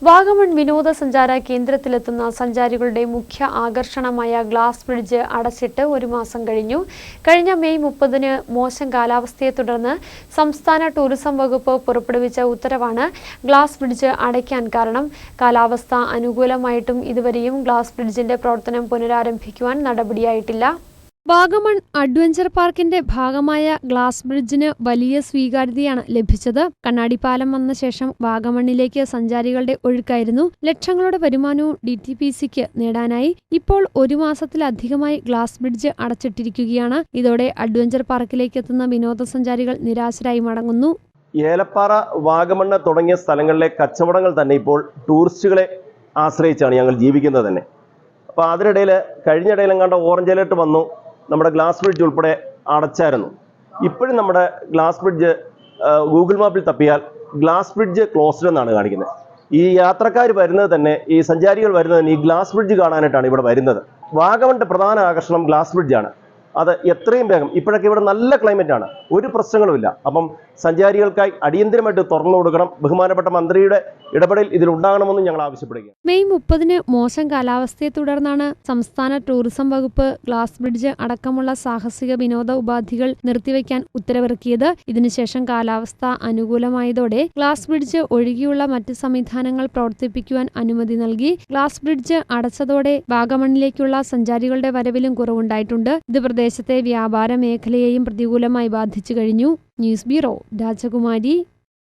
വാഗമൺ വിനോദസഞ്ചാര കേന്ദ്രത്തിലെത്തുന്ന സഞ്ചാരികളുടെ മുഖ്യ ആകർഷണമായ ഗ്ലാസ് ബ്രിഡ്ജ് അടച്ചിട്ട് ഒരു മാസം കഴിഞ്ഞു. കഴിഞ്ഞ മെയ് 30-ന് മോശം കാലാവസ്ഥയെ തുടർന്ന് സംസ്ഥാന ടൂറിസം വകുപ്പ് പുറപ്പെടുവിച്ച ഉത്തരവാണ് ഗ്ലാസ് ബ്രിഡ്ജ് അടയ്ക്കാൻ കാരണം. കാലാവസ്ഥ അനുകൂലമായിട്ടും ഇതുവരെയും ഗ്ലാസ് ബ്രിഡ്ജിന്റെ പ്രവർത്തനം പുനരാരംഭിക്കുവാൻ നടപടിയായിട്ടില്ല. വാഗമൺ അഡ്വഞ്ചർ പാർക്കിന്റെ ഭാഗമായ ഗ്ലാസ് ബ്രിഡ്ജിന് വലിയ സ്വീകാര്യതയാണ് ലഭിച്ചത്. കണ്ണാടിപ്പാലം വന്ന ശേഷം വാഗമണ്ണിലേക്ക് സഞ്ചാരികളുടെ ഒഴുക്കായിരുന്നു. ലക്ഷങ്ങളുടെ വരുമാനവും DTPCക്ക് നേടാനായി. ഇപ്പോൾ ഒരു മാസത്തിലധികമായി ഗ്ലാസ് ബ്രിഡ്ജ് അടച്ചിട്ടിരിക്കുകയാണ്. ഇതോടെ അഡ്വഞ്ചർ പാർക്കിലേക്ക് എത്തുന്ന വിനോദസഞ്ചാരികൾ നിരാശരായി മടങ്ങുന്നു. ഏലപ്പാറ, വാഗമണ്ണ് തുടങ്ങിയ സ്ഥലങ്ങളിലെ കച്ചവടങ്ങൾ തന്നെ ഇപ്പോൾ ടൂറിസ്റ്റുകളെ ആശ്രയിച്ചാണ് ഞങ്ങൾ ജീവിക്കുന്നത് തന്നെ. അപ്പോൾ അതിനിടയിൽ കഴിഞ്ഞിടയിലെങ്ങാണ്ട് ഓറഞ്ച് അലേർട്ട് വന്നു, നമ്മുടെ ഗ്ലാസ് ബ്രിഡ്ജ് ഉൾപ്പെടെ അടച്ചായിരുന്നു. ഇപ്പോഴും നമ്മുടെ ഗ്ലാസ് ബ്രിഡ്ജ് ഗൂഗിൾ മാപ്പിൽ തപ്പിയാൽ ഗ്ലാസ് ബ്രിഡ്ജ് ക്ലോസ്ഡ് എന്നാണ് കാണിക്കുന്നത്. ഈ യാത്രക്കാർ വരുന്നത് തന്നെ, ഈ സഞ്ചാരികൾ വരുന്നത് തന്നെ ഈ ഗ്ലാസ് ബ്രിഡ്ജ് കാണാനായിട്ടാണ് ഇവിടെ വരുന്നത്. വാഗമണിന്റെ പ്രധാന ആകർഷണം ഗ്ലാസ് ബ്രിഡ്ജാണ്. അത് എത്രയും വേഗം, ഇപ്പോഴൊക്കെ ഇവിടെ നല്ല ക്ലൈമറ്റാണ്, ഒരു പ്രശ്നങ്ങളുമില്ല. അപ്പം സഞ്ചാരികൾക്കായി അടിയന്തരമായിട്ട് തുറന്നു കൊടുക്കണം. ബഹുമാനപ്പെട്ട മന്ത്രിയുടെ ഇടപെടൽ ഇതിലുണ്ടാകണമെന്ന് ഞങ്ങൾ ആവശ്യപ്പെടുകയാണ്. മെയ് 30-ന് മോശം കാലാവസ്ഥയെ തുടർന്നാണ് സംസ്ഥാന ടൂറിസം വകുപ്പ് ഗ്ലാസ് ബ്രിഡ്ജ് അടക്കമുള്ള സാഹസിക വിനോദ ഉപാധികൾ നിർത്തിവെക്കാൻ ഉത്തരവിറക്കിയത്. ഇതിനുശേഷം കാലാവസ്ഥ അനുകൂലമായതോടെ ഗ്ലാസ് ബ്രിഡ്ജ് ഒഴികെയുള്ള മറ്റ് സംവിധാനങ്ങൾ പ്രവർത്തിപ്പിക്കുവാൻ അനുമതി നൽകി. ഗ്ലാസ് ബ്രിഡ്ജ് അടച്ചതോടെ വാഗമണിലേക്കുള്ള സഞ്ചാരികളുടെ വരവിലും കുറവുണ്ടായിട്ടുണ്ട്. ഇത് പ്രദേശത്തെ വ്യാപാര മേഖലയെയും പ്രതികൂലമായി ബാധിച്ചു കഴിഞ്ഞു. ന്യൂസ് ബ്യൂറോ, രാജകുമാരി.